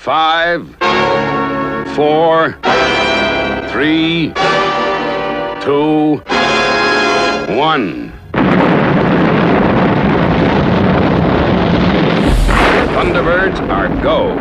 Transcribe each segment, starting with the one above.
5, 4, 3, 2, 1. Thunderbirds are go.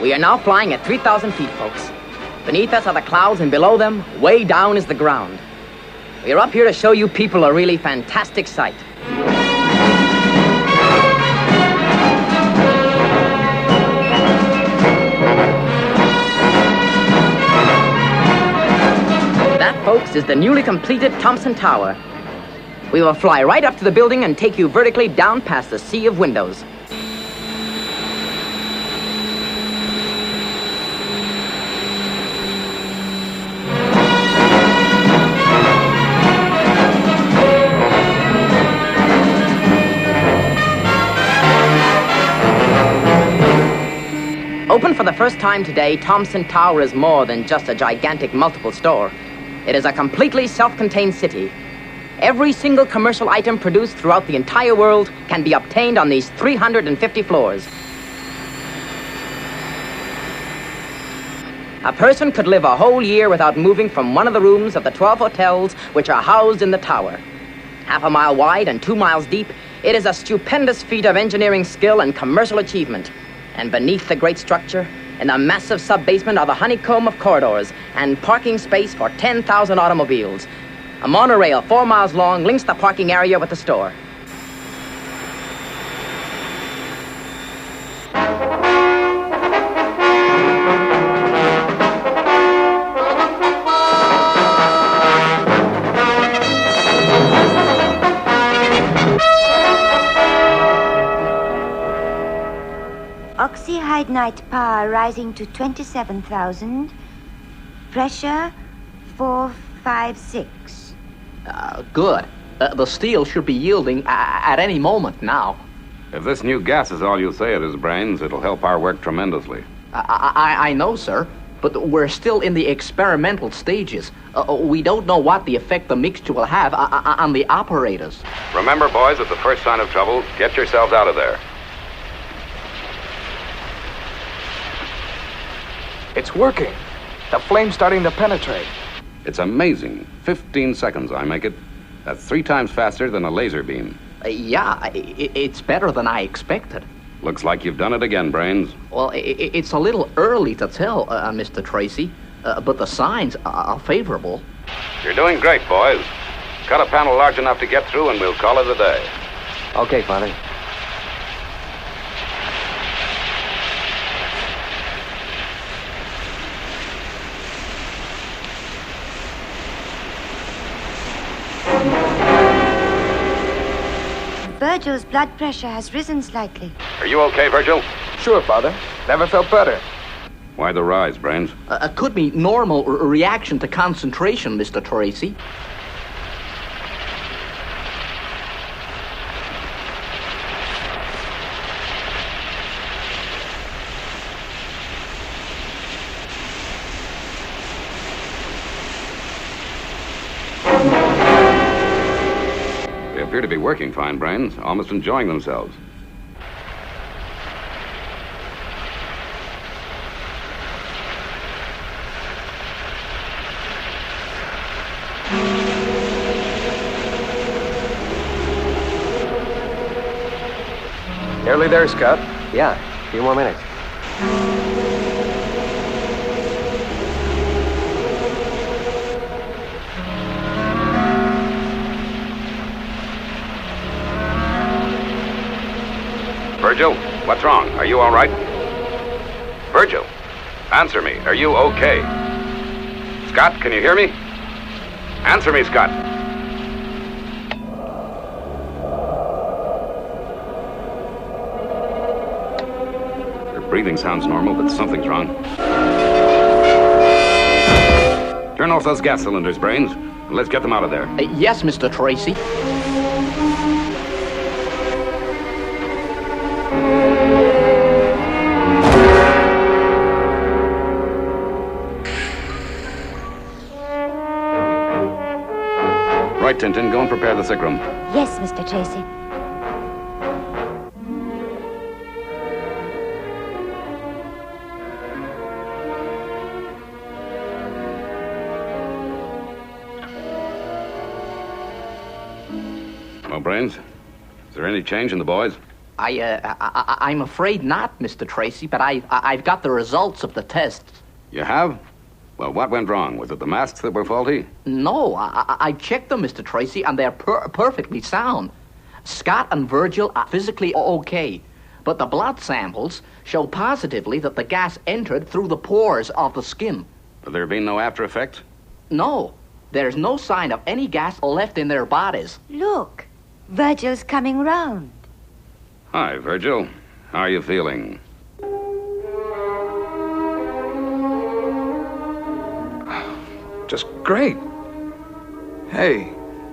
We are now flying at 3,000 feet, folks. Beneath us are the clouds, and below them, way down, is the ground. We are up here to show you people a really fantastic sight. That, folks, is the newly completed Thompson Tower. We will fly right up to the building and take you vertically down past the sea of windows. Open for the first time today, Thompson Tower is more than just a gigantic multiple store. It is a completely self-contained city. Every single commercial item produced throughout the entire world can be obtained on these 350 floors. A person could live a whole year without moving from one of the rooms of the 12 hotels which are housed in the tower. Half a mile wide and 2 miles deep, it is a stupendous feat of engineering skill and commercial achievement. And beneath the great structure, in the massive sub-basement, are the honeycomb of corridors and parking space for 10,000 automobiles. A monorail 4 miles long links the parking area with the store. Oxyhydnite power rising to 27,000. Pressure 456. Good. The steel should be yielding at any moment now. If this new gas is all you say it is, Brains, it'll help our work tremendously. I know, sir, but we're still in the experimental stages. We don't know what the effect the mixture will have on the operators. Remember, boys, at the first sign of trouble, get yourselves out of there. It's working. The flame's starting to penetrate. It's amazing. 15 seconds, I make it. That's 3 times faster than a laser beam. Yeah, it's better than I expected. Looks like you've done it again, Brains. Well, it's a little early to tell, Mr. Tracy, but the signs are favorable. You're doing great, boys. Cut a panel large enough to get through and we'll call it a day. Okay, Father. Virgil's blood pressure has risen slightly. Are you okay, Virgil? Sure, Father. Never felt better. Why the rise, Brains? Could be normal reaction to concentration, Mr. Tracy. appear to be working fine, Brains. Almost enjoying themselves. Nearly there, Scott. Yeah, a few more minutes. Virgil, what's wrong? Are you all right? Virgil, answer me. Are you okay? Scott, can you hear me? Answer me, Scott. Your breathing sounds normal, but something's wrong. Turn off those gas cylinders, Brains. Let's get them out of there. Yes, Mr. Tracy. Right, Tintin, go and prepare the sick room. Yes, Mr. Tracy. Well, Brains, is there any change in the boys? I'm afraid not, Mr. Tracy, but I've got the results of the tests. You have? Well, what went wrong? Was it the masks that were faulty? No, I checked them, Mr. Tracy, and they're perfectly sound. Scott and Virgil are physically okay, but the blood samples show positively that the gas entered through the pores of the skin. Have there been no after effects? No, there's no sign of any gas left in their bodies. Look, Virgil's coming round. Hi, Virgil. How are you feeling? Just great. Hey,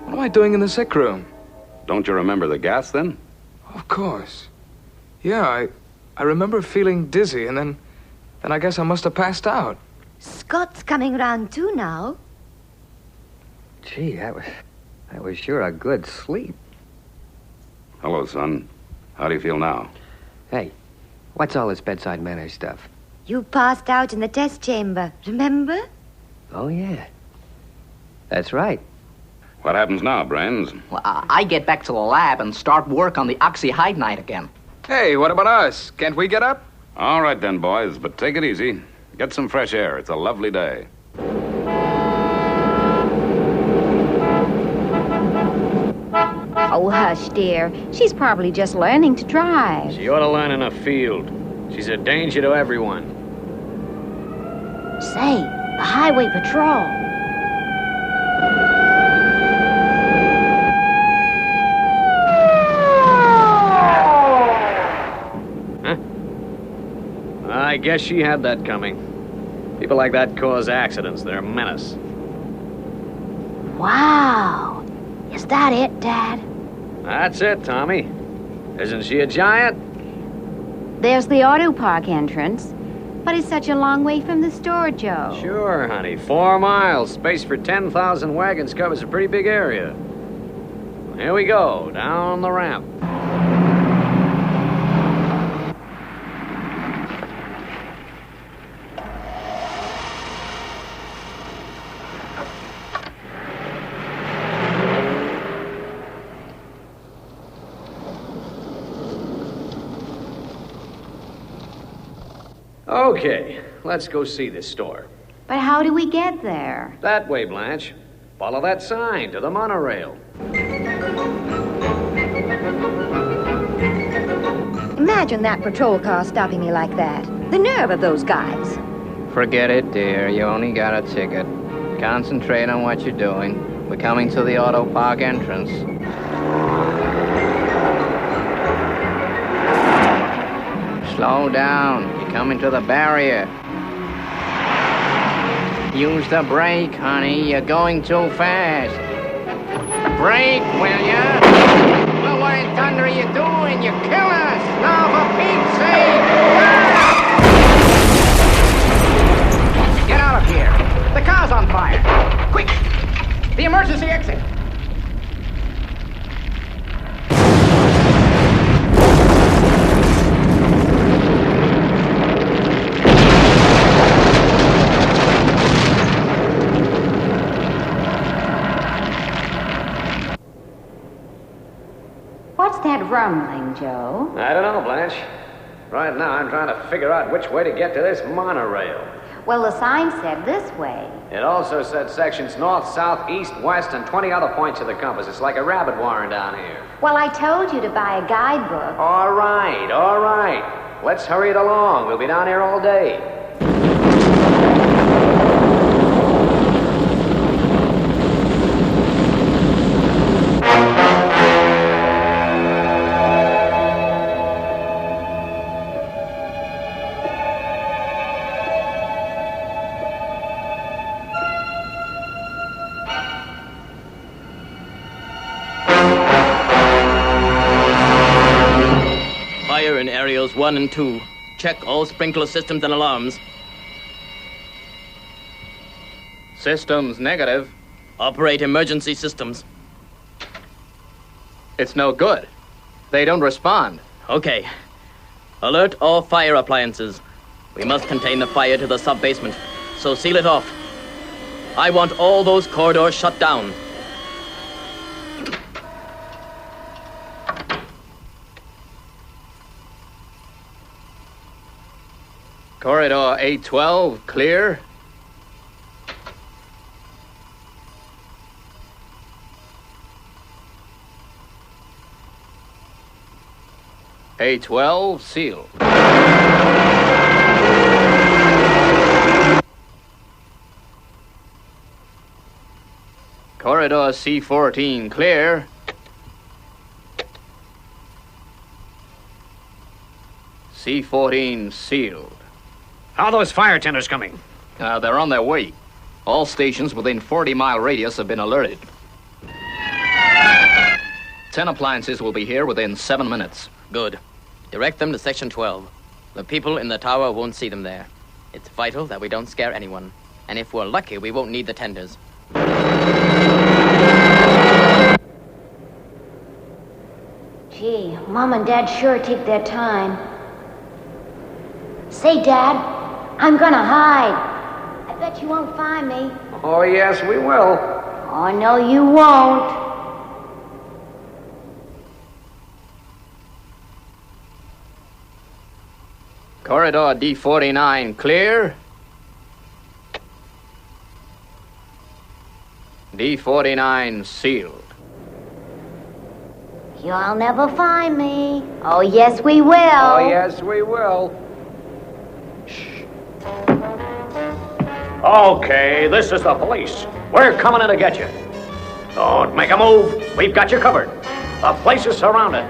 what am I doing in the sick room? Don't you remember the gas, then? Of course. Yeah, I remember feeling dizzy, and then I guess I must have passed out. Scott's coming round too now. Gee, that was sure a good sleep. Hello, son. How do you feel now? Hey, what's all this bedside manner stuff? You passed out in the test chamber, remember? Oh, yeah. That's right. What happens now, Brains? Well, I get back to the lab and start work on the oxyhydnite again. Hey, what about us? Can't we get up? All right then, boys, but take it easy. Get some fresh air. It's a lovely day. Oh, hush, dear. She's probably just learning to drive. She ought to learn in a field. She's a danger to everyone. Say, the highway patrol. Huh? I guess she had that coming. People like that cause accidents. They're a menace. Wow. Is that it, Dad? That's it, Tommy. Isn't she a giant? There's the auto park entrance. But it's such a long way from the store, Joe. Sure, honey. 4 miles. Space for 10,000 wagons covers a pretty big area. Here we go, down the ramp. Okay, let's go see this store. But how do we get there? That way, Blanche. Follow that sign to the monorail. Imagine that patrol car stopping me like that. The nerve of those guys. Forget it, dear. You only got a ticket. Concentrate on what you're doing. We're coming to the auto park entrance. Slow down. You're coming to the barrier. Use the brake, honey. You're going too fast. Brake, will ya? Well, what in thunder are you doing? You're killing us. Now, for Pete's sake. Get out of here. The car's on fire. Quick! The emergency exit. grumbling, Joe? I don't know, Blanche. Right now, I'm trying to figure out which way to get to this monorail. Well, the sign said this way. It also said sections north, south, east, west, and 20 other points of the compass. It's like a rabbit warren down here. Well, I told you to buy a guidebook. All right. Let's hurry it along. We'll be down here all day. Fire in areas 1 and 2. Check all sprinkler systems and alarms. Systems negative. Operate emergency systems. It's no good. They don't respond. Okay. Alert all fire appliances. We must contain the fire to the sub-basement, so seal it off. I want all those corridors shut down. Corridor 812, clear. A12, sealed. Corridor C14, clear. C14, sealed. How are those fire tenders coming? They're on their way. All stations within 40-mile radius have been alerted. 10 appliances will be here within 7 minutes. Good. Direct them to Section 12. The people in the tower won't see them there. It's vital that we don't scare anyone. And if we're lucky, we won't need the tenders. Gee, Mom and Dad sure take their time. Say, Dad, I'm gonna hide. I bet you won't find me. Oh, yes, we will. Oh, no, you won't. Corridor D49, clear. D49, sealed. You'll never find me. Oh, yes, we will. Oh, yes, we will. Okay, this is the police. We're coming in to get you. Don't make a move. We've got you covered. The place is surrounded.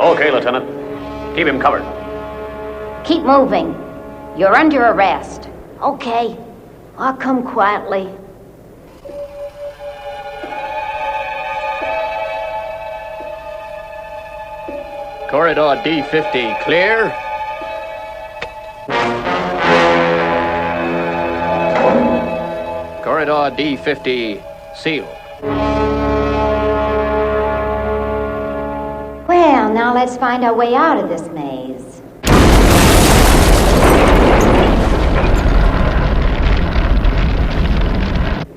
Okay, Lieutenant. Keep him covered. Keep moving. You're under arrest. Okay. I'll come quietly. Corridor D50, clear. Corridor D50, sealed. Well, now let's find our way out of this maze.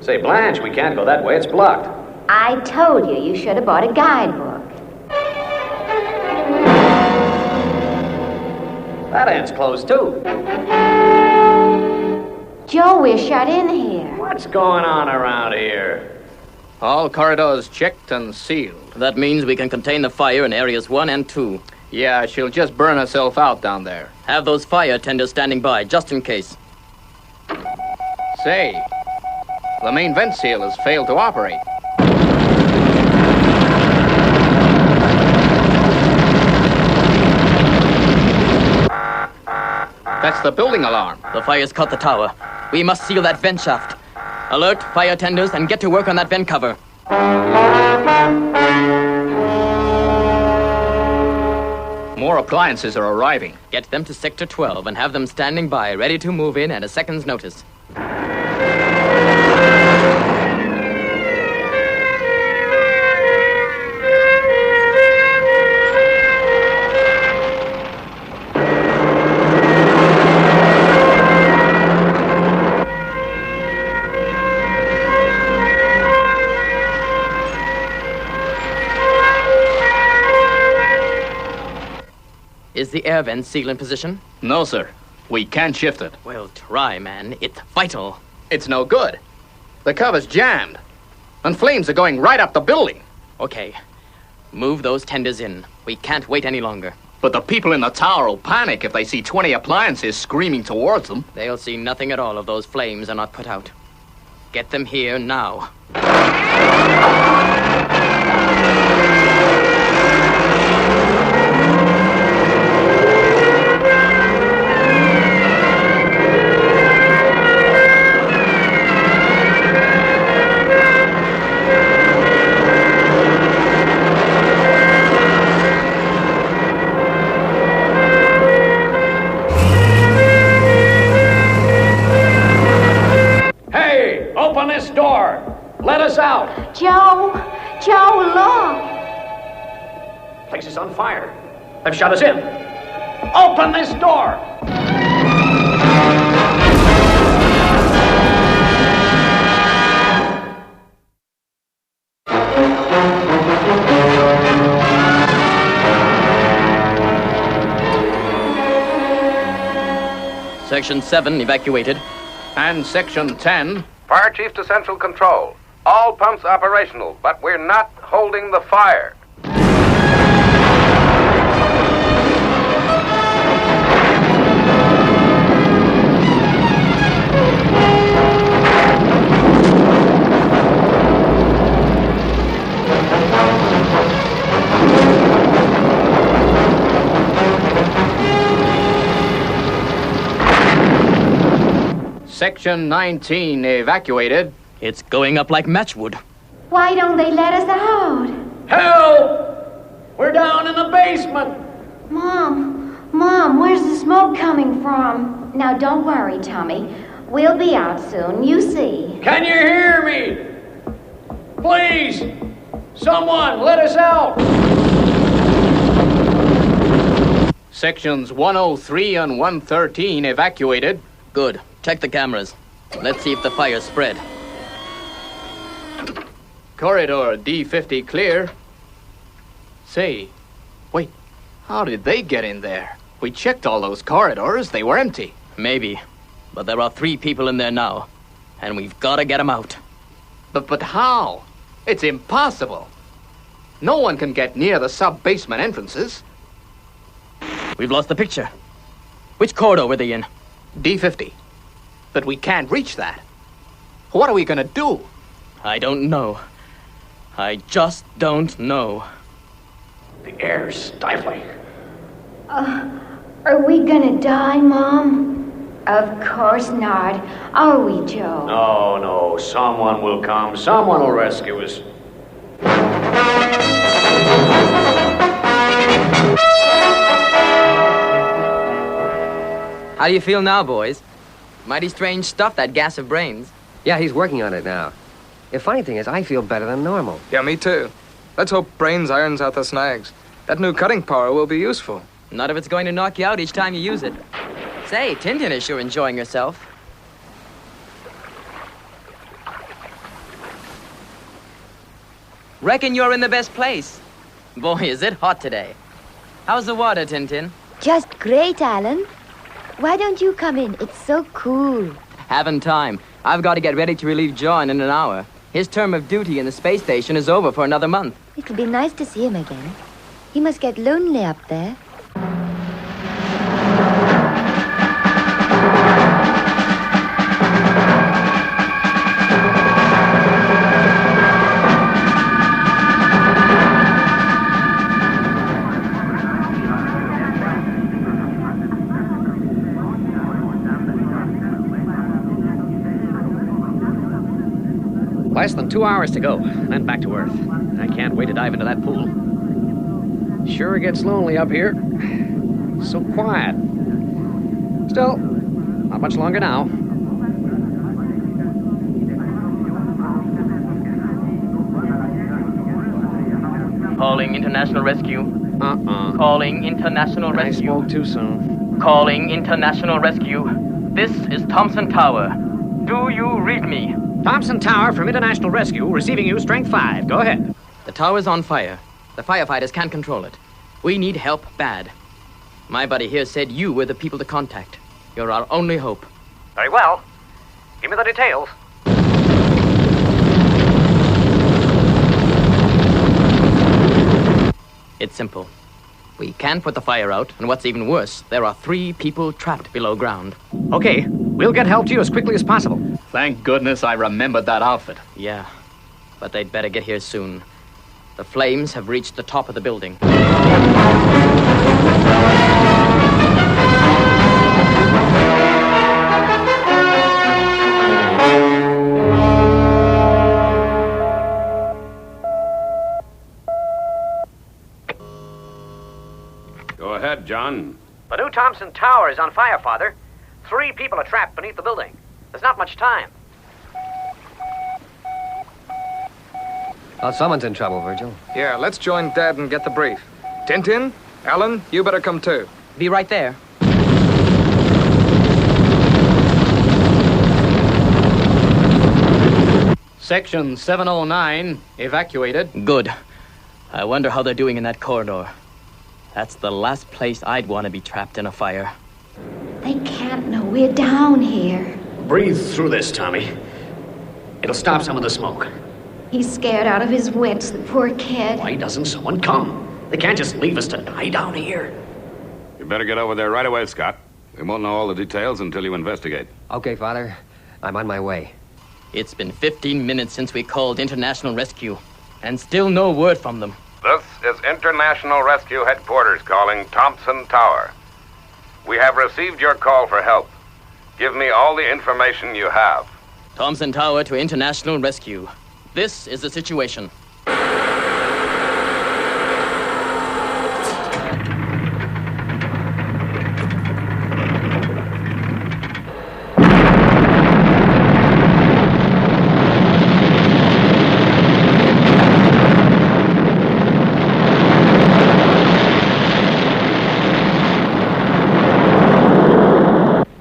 Say, Blanche, we can't go that way. It's blocked. I told you you should have bought a guidebook. That end's closed, too. Joe, we're shut in here. What's going on around here? All corridors checked and sealed. That means we can contain the fire in areas 1 and 2. Yeah, she'll just burn herself out down there. Have those fire tenders standing by, just in case. Say, the main vent seal has failed to operate. That's the building alarm. The fire's caught the tower. We must seal that vent shaft. Alert fire tenders and get to work on that vent cover. More appliances are arriving. Get them to Sector 12 and have them standing by, ready to move in at a second's notice. the air vent seal in position? No, sir. We can't shift it. Well, try, man. It's vital. It's no good. The cover's jammed. And flames are going right up the building. Okay. Move those tenders in. We can't wait any longer. But the people in the tower will panic if they see 20 appliances screaming towards them. They'll see nothing at all if those flames are not put out. Get them here now. Open this door! Let us out! Joe, look! Place is on fire. They've shut us in. Open this door! Section 7 evacuated. And Section 10... Fire Chief to Central Control. All pumps operational, but we're not holding the fire. Section 19 evacuated. It's going up like matchwood. Why don't they let us out? Help! We're down in the basement! Mom, where's the smoke coming from? Now, don't worry, Tommy. We'll be out soon, you see. Can you hear me? Please! Someone, let us out! Sections 103 and 113 evacuated. Good. Check the cameras. Let's see if the fire's spread. Corridor D50 clear. Say, wait, how did they get in there? We checked all those corridors. They were empty. Maybe. But there are 3 people in there now. And we've got to get them out. But how? It's impossible. No one can get near the sub-basement entrances. We've lost the picture. Which corridor were they in? D50. But we can't reach that. What are we gonna do? I don't know. I just don't know. The air's stifling. Are we gonna die, Mom? Of course not. Are we, Joe? No, someone will come. Someone will rescue us. How do you feel now, boys? Mighty strange stuff, that gas of brains. Yeah, he's working on it now. The funny thing is, I feel better than normal. Yeah, me too. Let's hope Brains irons out the snags. That new cutting power will be useful. Not if it's going to knock you out each time you use it. Say, Tintin is sure enjoying herself. Reckon you're in the best place. Boy, is it hot today. How's the water, Tintin? Just great, Alan. Why don't you come in? It's so cool. Haven't time. I've got to get ready to relieve John in an hour. His term of duty in the space station is over for another month. It'll be nice to see him again. He must get lonely up there. Less than 2 hours to go, then back to Earth. I can't wait to dive into that pool. Sure gets lonely up here. So quiet. Still, not much longer now. Calling International Rescue. Calling International Rescue. I spoke too soon. Calling International Rescue. This is Thompson Tower. Do you read me? Thompson Tower from International Rescue, receiving you, strength 5. Go ahead. The tower's on fire. The firefighters can't control it. We need help bad. My buddy here said you were the people to contact. You're our only hope. Very well. Give me the details. It's simple. We can't put the fire out, and what's even worse, there are 3 people trapped below ground. Okay, we'll get help to you as quickly as possible. Thank goodness I remembered that outfit. Yeah, but they'd better get here soon. The flames have reached the top of the building. Go ahead, John. The new Thompson Tower is on fire, Father. 3 people are trapped beneath the building. There's not much time. Well, someone's in trouble, Virgil. Yeah, let's join Dad and get the brief. Tintin, Alan, you better come too. Be right there. Section 709, evacuated. Good. I wonder how they're doing in that corridor. That's the last place I'd want to be trapped in a fire. They can't know we're down here. Breathe through this, Tommy. It'll stop some of the smoke. He's scared out of his wits, the poor kid. Why doesn't someone come? They can't just leave us to die down here. You better get over there right away, Scott. We won't know all the details until you investigate. Okay, Father. I'm on my way. It's been 15 minutes since we called International Rescue, and still no word from them. This is International Rescue Headquarters calling Thompson Tower. We have received your call for help. Give me all the information you have. Thompson Tower to International Rescue. This is the situation.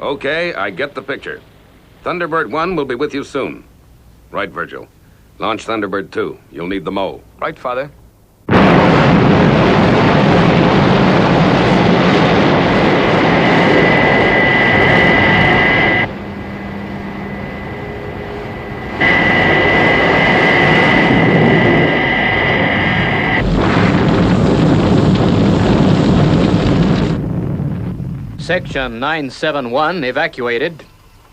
Okay, I get the picture. Thunderbird 1 will be with you soon. Right, Virgil. Launch Thunderbird 2. You'll need the Mo. Right, Father. Section 971, evacuated.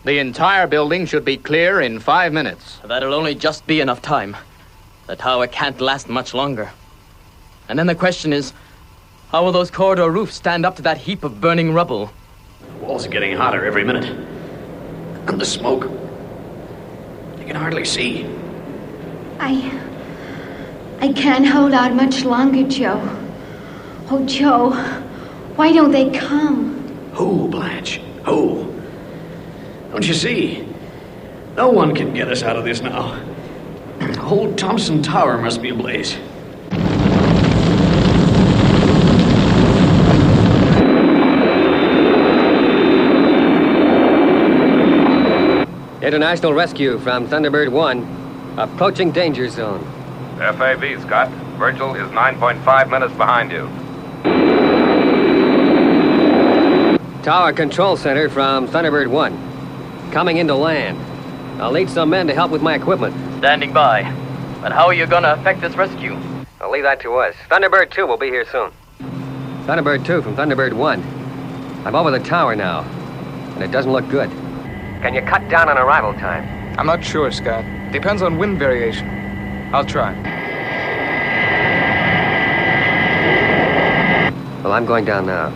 The entire building should be clear in 5 minutes. That'll only just be enough time. The tower can't last much longer. And then the question is, how will those corridor roofs stand up to that heap of burning rubble? The walls are getting hotter every minute. And the smoke. You can hardly see. I can't hold out much longer, Joe. Oh, Joe, why don't they come? Who, Blanche? Who? Don't you see? No one can get us out of this now. The whole Thompson Tower must be ablaze. International Rescue from Thunderbird 1. Approaching danger zone. FAV, Scott. Virgil is 9.5 minutes behind you. Tower Control Center from Thunderbird 1. Coming into land. I'll need some men to help with my equipment. Standing by. But how are you gonna effect this rescue? I'll leave that to us. Thunderbird 2 will be here soon. Thunderbird 2 from Thunderbird 1. I'm over the tower now, and it doesn't look good. Can you cut down on arrival time? I'm not sure, Scott. Depends on wind variation. I'll try. Well, I'm going down now.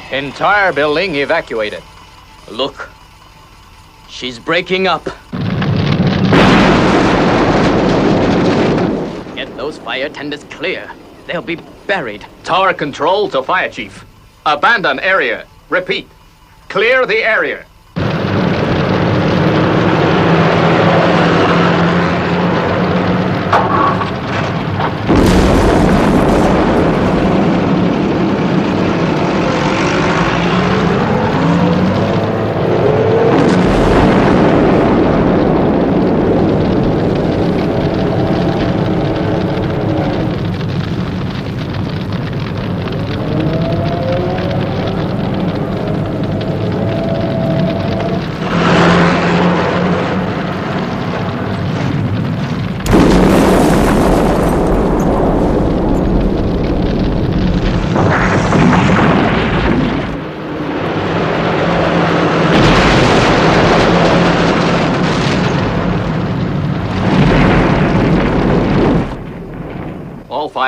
Entire building evacuated. Look. She's breaking up. Get those fire tenders clear. They'll be buried. Tower control to fire chief. Abandon area. Repeat. Clear the area.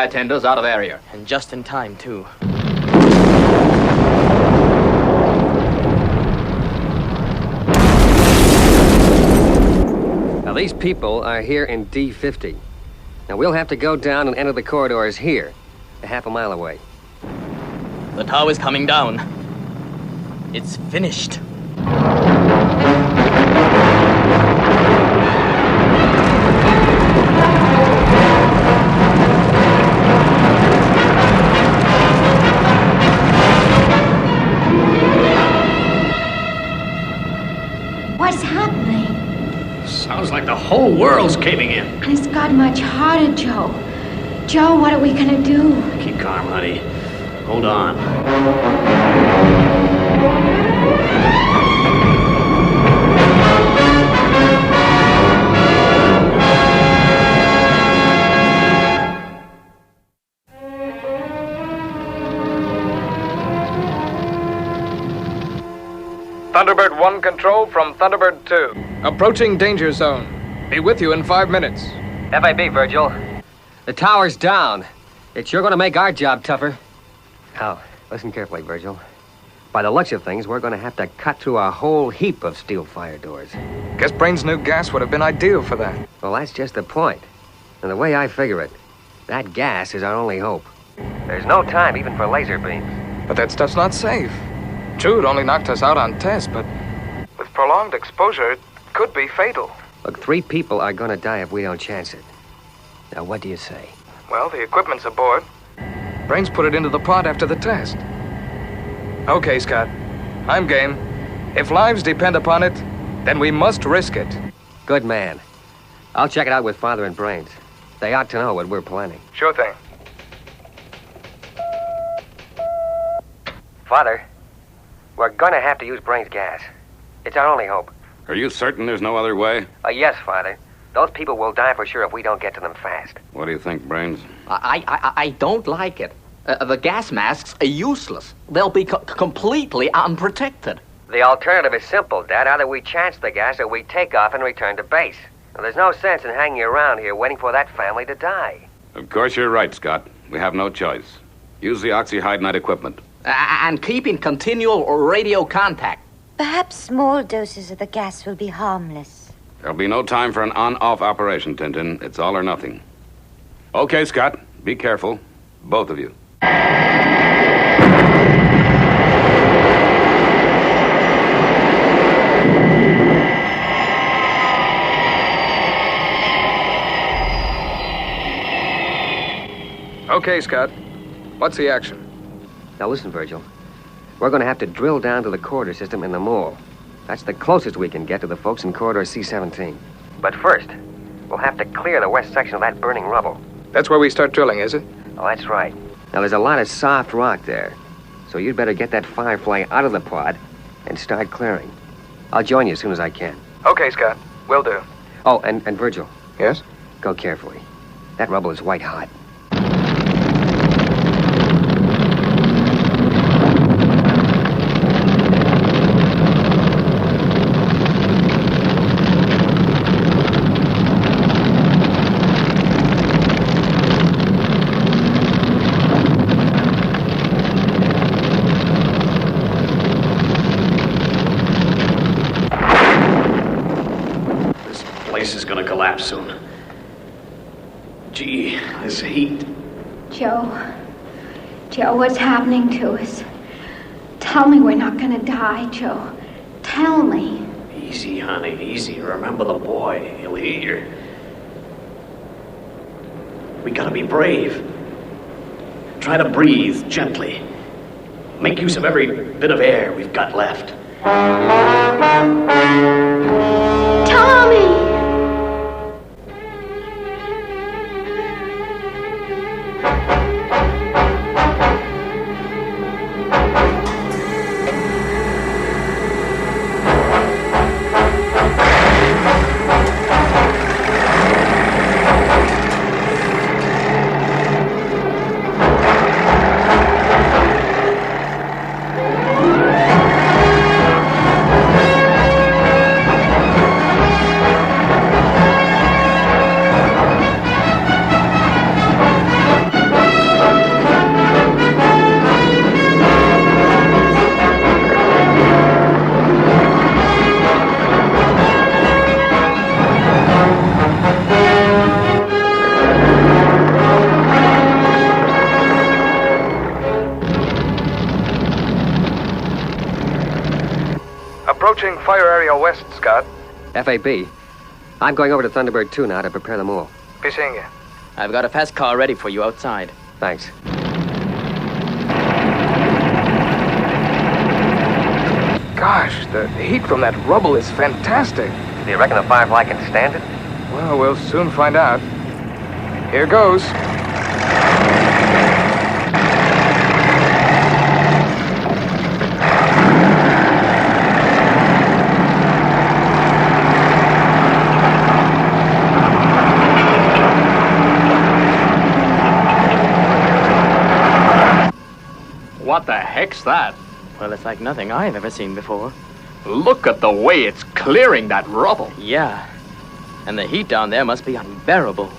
tenders out of area. And just in time, too. Now, these people are here in D50. Now, we'll have to go down and enter the corridors here, a half a mile away. The tower's coming down. It's finished. What's happening? Sounds like the whole world's caving in. And it's got much harder, Joe. Joe, what are we gonna do? Keep calm, honey. Hold on. Thunderbird 1 control from Thunderbird 2. Approaching danger zone. Be with you in 5 minutes. FAB, Virgil. The tower's down. It's sure going to make our job tougher. Now, listen carefully, Virgil. By the looks of things, we're going to have to cut through a whole heap of steel fire doors. Guess Brain's new gas would have been ideal for that. Well, that's just the point. And the way I figure it, that gas is our only hope. There's no time even for laser beams. But that stuff's not safe. True, it only knocked us out on test, but with prolonged exposure, it could be fatal. Look, 3 people are going to die if we don't chance it. Now, what do you say? Well, the equipment's aboard. Brains put it into the pod after the test. Okay, Scott. I'm game. If lives depend upon it, then we must risk it. Good man. I'll check it out with Father and Brains. They ought to know what we're planning. Sure thing. Father, we're going to have to use Brains gas. It's our only hope. Are you certain there's no other way? Yes, Father. Those people will die for sure if we don't get to them fast. What do you think, Brains? I don't like it. The gas masks are useless. They'll be completely unprotected. The alternative is simple, Dad. Either we chance the gas or we take off and return to base. Now, there's no sense in hanging around here waiting for that family to die. Of course you're right, Scott. We have no choice. Use the oxyhydride equipment. And keep in continual radio contact. Perhaps small doses of the gas will be harmless. There'll be no time for an on-off operation, Tintin. It's all or nothing. Okay, Scott. Be careful. Both of you. Okay, Scott. What's the action? Now listen, Virgil. We're going to have to drill down to the corridor system in the mall. That's the closest we can get to the folks in corridor C-17. But first, we'll have to clear the west section of that burning rubble. That's where we start drilling, is it? Oh, that's right. Now, there's a lot of soft rock there, so you'd better get that Firefly out of the pod and start clearing. I'll join you as soon as I can. Okay, Scott. Will do. Oh, and Virgil. Yes? Go carefully. That rubble is white hot. Collapse soon. Gee, this heat. Joe, what's happening to us? Tell me we're not gonna die, Joe. Tell me. Easy, honey, easy. Remember the boy. He'll hear you. We gotta be brave. Try to breathe gently. Make use of every bit of air we've got left. Tommy! approaching fire area west, Scott. FAB. I'm going over to Thunderbird 2 now to prepare the move. Be seeing you. I've got a fast car ready for you outside. Thanks. Gosh, the heat from that rubble is fantastic. Do you reckon the Firefly can stand it? Well, we'll soon find out. Here goes. What the heck's that? Well, it's like nothing I've ever seen before. Look at the way it's clearing that rubble. Yeah. And the heat down there must be unbearable.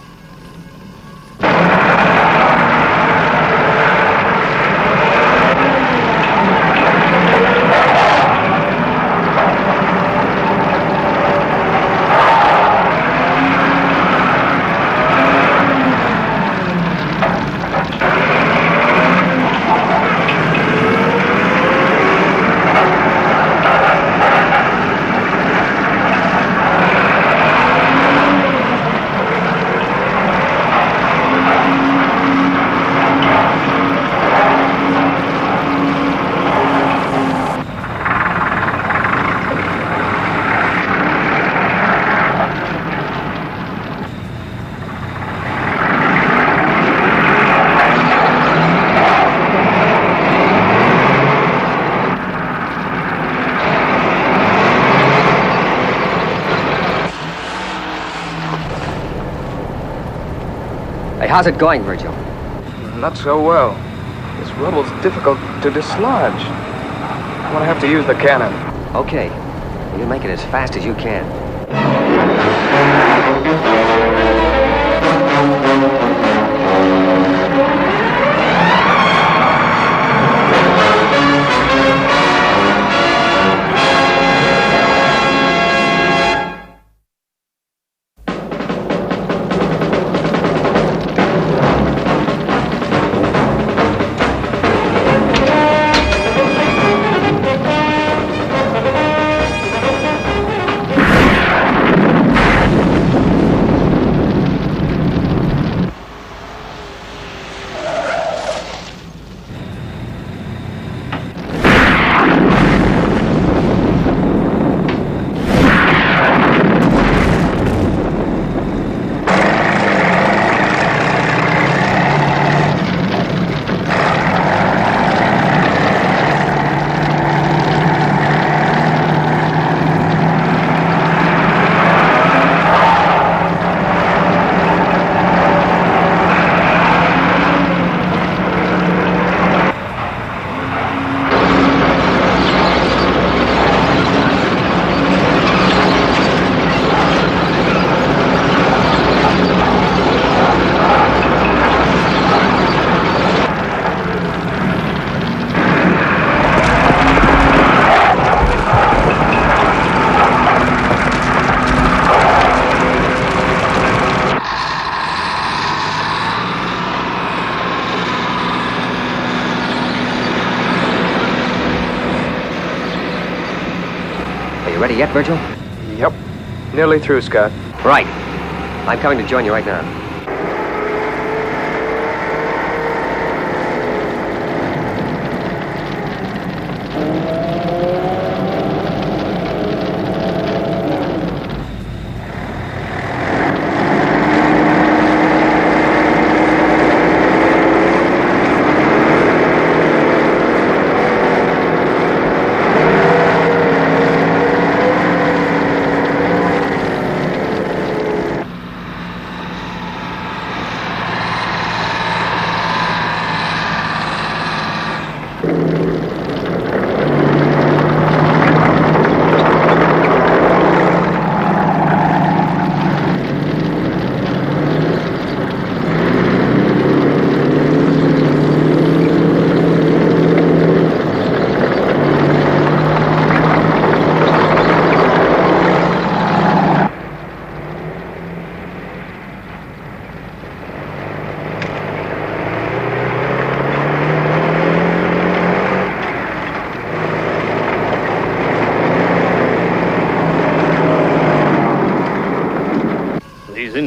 Hey, how's it going, Virgil? Not so well. This rubble's difficult to dislodge. I'm gonna have to use the cannon. Okay. You make it as fast as you can. Ready yet, Virgil? Yep. Nearly through, Scott. Right. I'm coming to join you right now.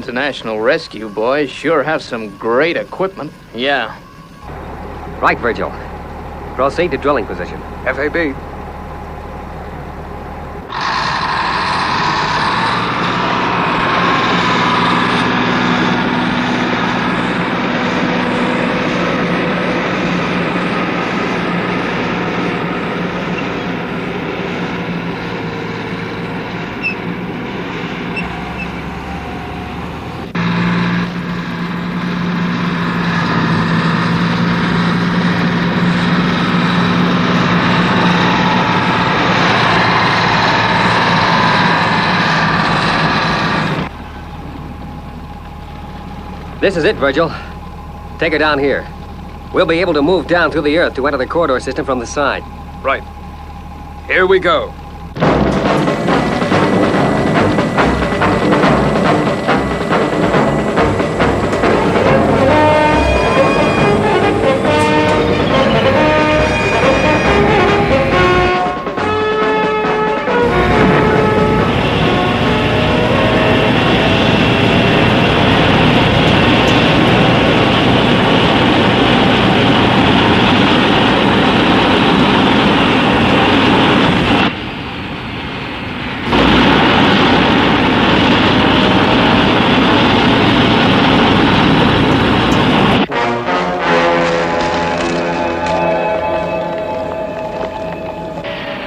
international rescue boys sure have some great equipment. Yeah. Right, Virgil. Proceed to drilling position. FAB. This is it, Virgil. Take her down here. We'll be able to move down through the earth to enter the corridor system from the side. Right. Here we go.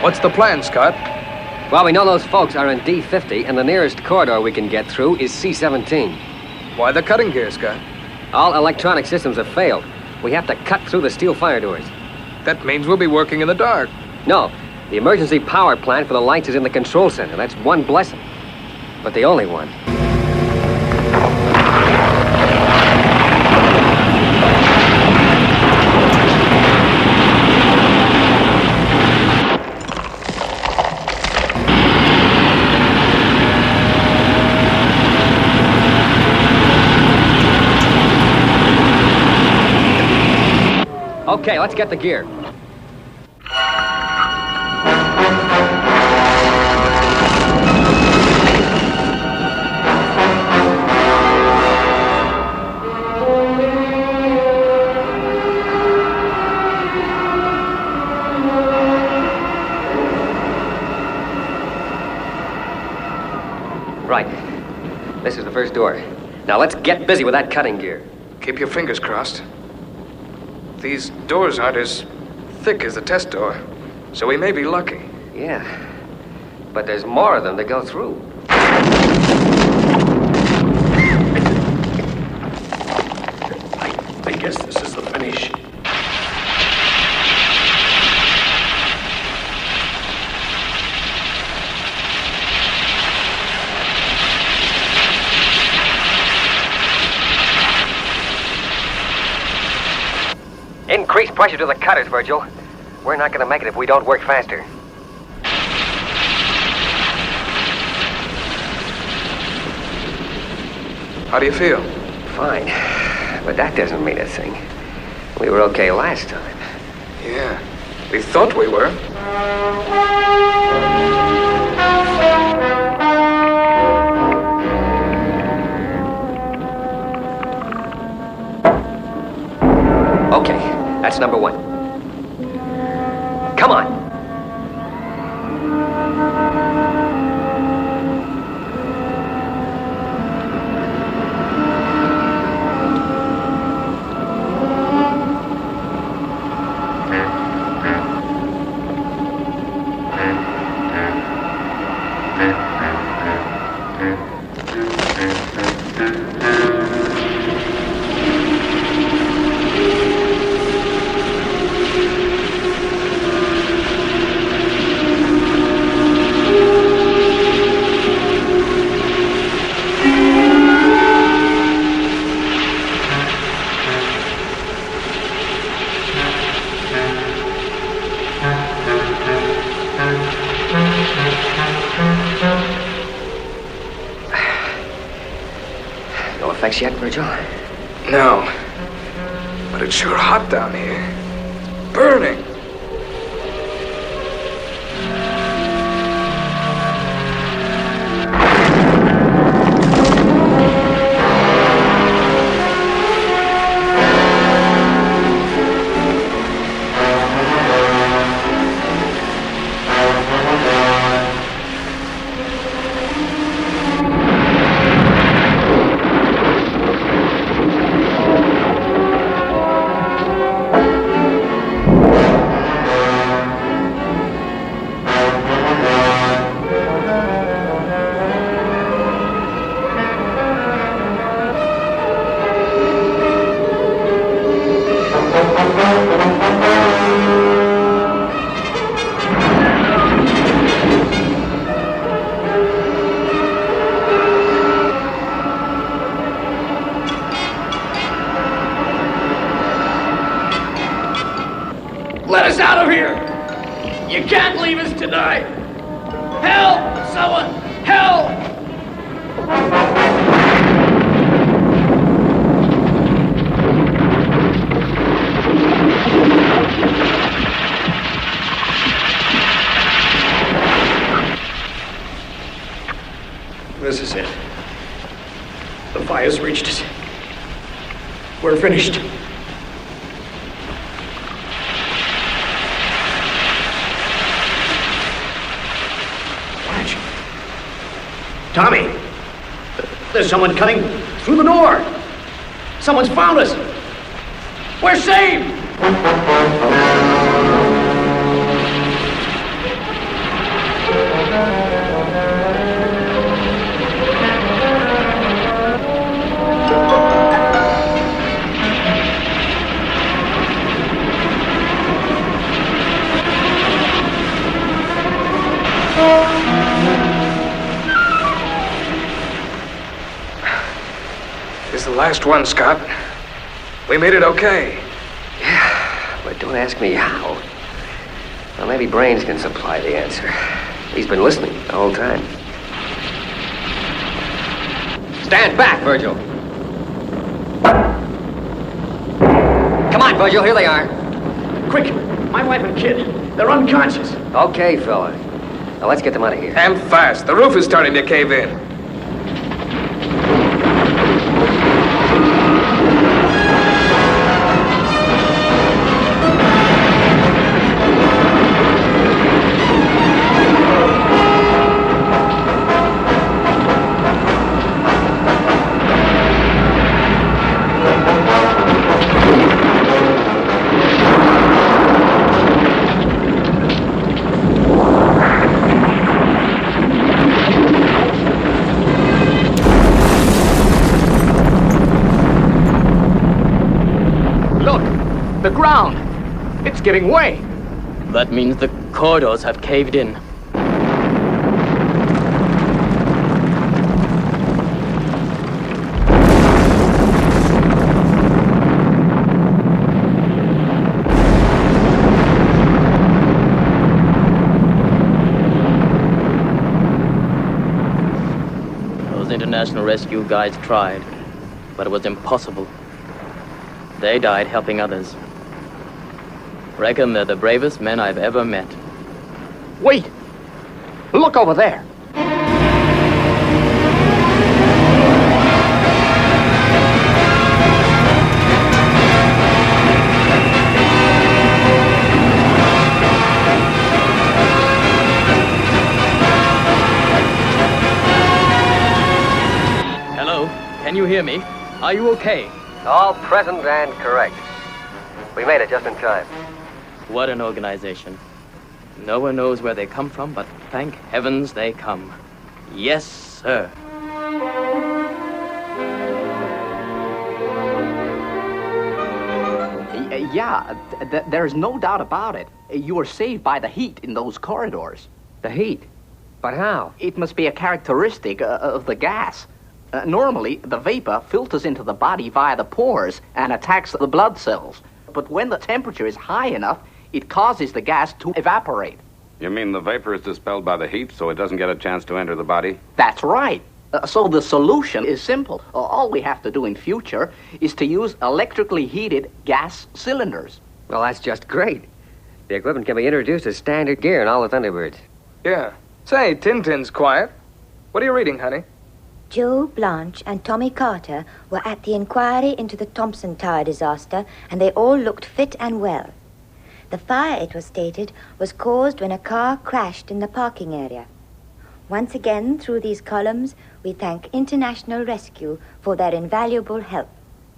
What's the plan, Scott? Well, we know those folks are in D50, and the nearest corridor we can get through is C17. Why the cutting gear, Scott? All electronic systems have failed. We have to cut through the steel fire doors. That means we'll be working in the dark. No, the emergency power plant for the lights is in the control center. That's one blessing. But the only one. Okay, let's get the gear. Right. This is the first door. Now let's get busy with that cutting gear. Keep your fingers crossed. These doors aren't as thick as the test door, so we may be lucky. Yeah, but there's more of them to go through. I guess this is the finish. Increase pressure to the cutters, Virgil. We're not going to make it if we don't work faster. How do you feel? Fine, but that doesn't mean a thing. We were okay last time. Yeah, we thought we were. Okay, that's number one. Come on. No effects yet, Virgil? No. But it's sure hot down here. Burning. Let us out of here! You can't leave us to die! Help! Someone! Help! This is it. The fire's reached us. We're finished. Watch. Tommy! There's someone cutting through the door! Someone's found us! We're saved! This is the last one, Scott. We made it okay. Yeah, but don't ask me how. Well, maybe Brains can supply the answer. He's been listening the whole time. Stand back, Virgil. Come on, Virgil, here they are. Quick! My wife and kid. They're unconscious. Okay, fella. Now let's get them out of here. And fast. The roof is starting to cave in. The ground! It's giving way! That means the corridors have caved in. Those international rescue guys tried, but it was impossible. They died helping others. Reckon they're the bravest men I've ever met. Wait! Look over there! Hello? Can you hear me? Are you okay? All present and correct. We made it just in time. What an organization. No one knows where they come from, but thank heavens they come. Yes, sir. There's no doubt about it. You were saved by the heat in those corridors. The heat? But how? It must be a characteristic of the gas. Normally, the vapor filters into the body via the pores and attacks the blood cells. But when the temperature is high enough, it causes the gas to evaporate. You mean the vapor is dispelled by the heat, so it doesn't get a chance to enter the body? That's right. So the solution is simple. All we have to do in future is to use electrically heated gas cylinders. Well, that's just great. The equipment can be introduced as standard gear in all the Thunderbirds. Yeah. Say, Tintin's quiet. What are you reading, honey? Joe Blanche and Tommy Carter were at the inquiry into the Thompson Tower disaster, and they all looked fit and well. The fire, it was stated, was caused when a car crashed in the parking area. Once again, through these columns, we thank International Rescue for their invaluable help.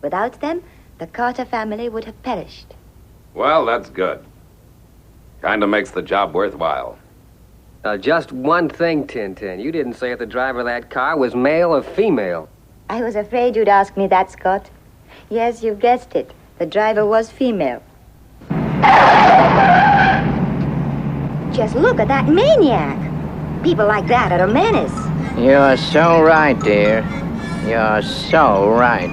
Without them, the Carter family would have perished. Well, that's good. Kinda makes the job worthwhile. Just one thing, Tintin. You didn't say if the driver of that car was male or female. I was afraid you'd ask me that, Scott. Yes, you've guessed it. The driver was female. Just look at that maniac. People like that are a menace. You're so right, dear. You're so right.